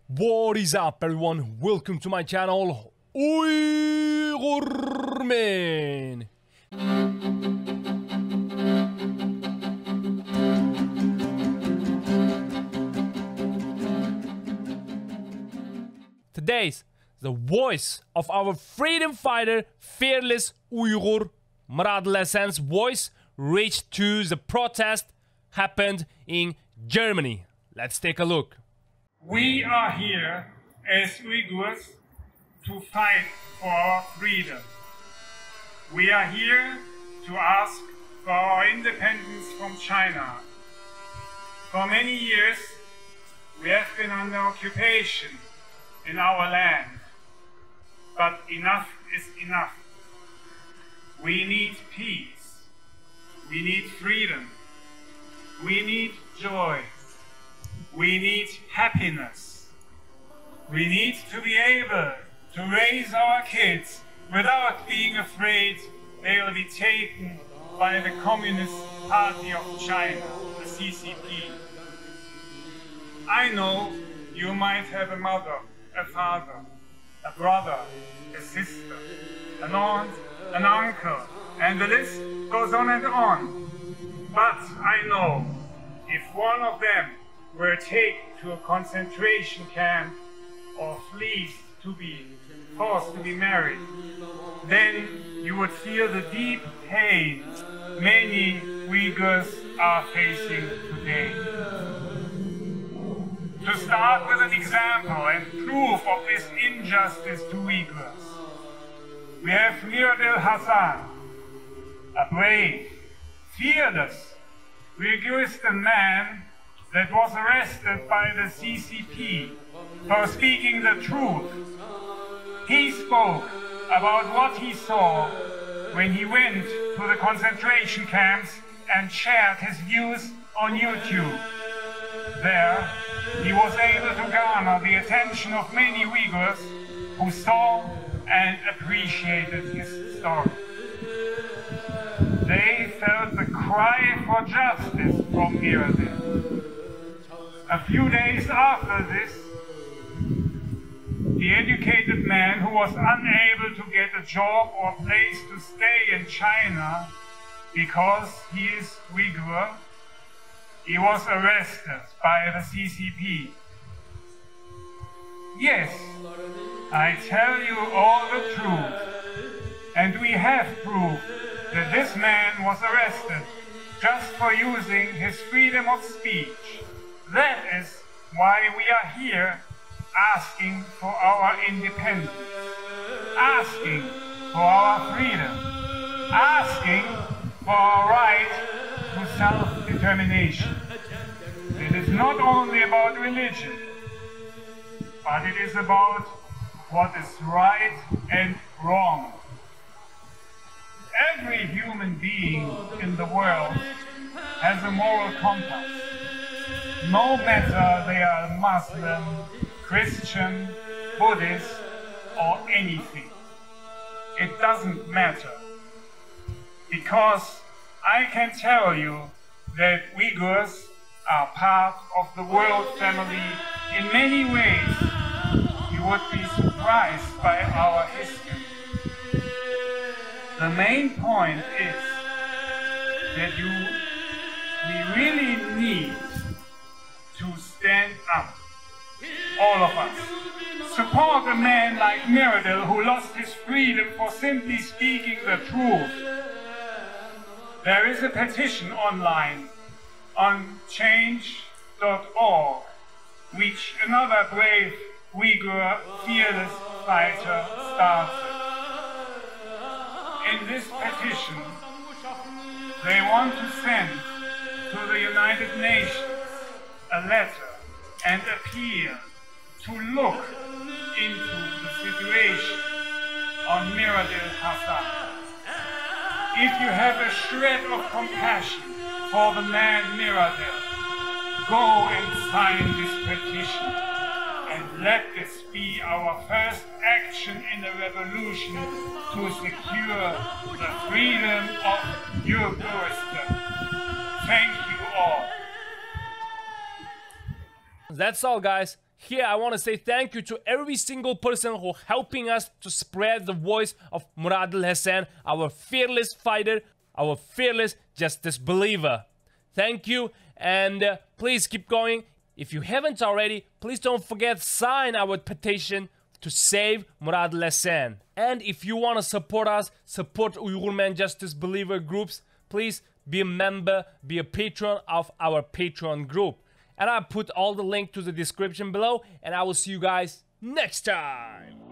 What is up, everyone? Welcome to my channel, UyghurMan. Today's the voice of our freedom fighter, fearless Uyghur, Miradil Hasan's voice reached to the protest happened in Germany. Let's take a look. We are here as Uyghurs to fight for our freedom. We are here to ask for our independence from China. For many years, we have been under occupation in our land. But enough is enough. We need peace. We need freedom. We need joy. We need happiness. We need to be able to raise our kids without being afraid they will be taken by the Communist Party of China, the CCP. I know you might have a mother, a father, a brother, a sister, an aunt, an uncle, and the list goes on and on. But I know if one of them were taken to a concentration camp or forced to be married, then you would feel the deep pain many Uyghurs are facing today. To start with an example and proof of this injustice to Uyghurs, we have Miradil Hasan, a brave, fearless Uyghur man that was arrested by the CCP for speaking the truth. He spoke about what he saw when he went to the concentration camps and shared his views on YouTube. There, he was able to garner the attention of many Uyghurs who saw and appreciated his story. They felt the cry for justice from Miradil. A few days after this, the educated man who was unable to get a job or place to stay in China because he is Uyghur, he was arrested by the CCP. Yes, I tell you all the truth, and we have proof that this man was arrested just for using his freedom of speech. That is why we are here asking for our independence, asking for our freedom, asking for our right to self-determination. It is not only about religion, but it is about what is right and wrong. Every human being in the world has a moral compass. No matter they are Muslim, Christian, Buddhist, or anything. It doesn't matter. Because I can tell you that Uyghurs are part of the world family in many ways. You would be surprised by our history. The main point is that we really need to stand up, all of us. Support a man like Miradil who lost his freedom for simply speaking the truth. There is a petition online on change.org, which another brave Uyghur fearless fighter started. In this petition, they want to send to the United Nations a letter and appeal to look into the situation on Miradil Hasan. If you have a shred of compassion for the man Miradil, go and sign this petition, and let this be our first action in the revolution to secure the freedom of Uyghurs. Thank you all. That's all, guys. here I want to say thank you to every single person who helping us to spread the voice of Miradil Hasan, our fearless fighter, our fearless justice believer. Thank you, and please keep going. If you haven't already, please don't forget sign our petition to save Miradil Hasan. And if you want to support us, support UyghurMan Justice Believer groups, please be a member, be a patron of our Patreon group. And I put all the link to the description below, and I will see you guys next time.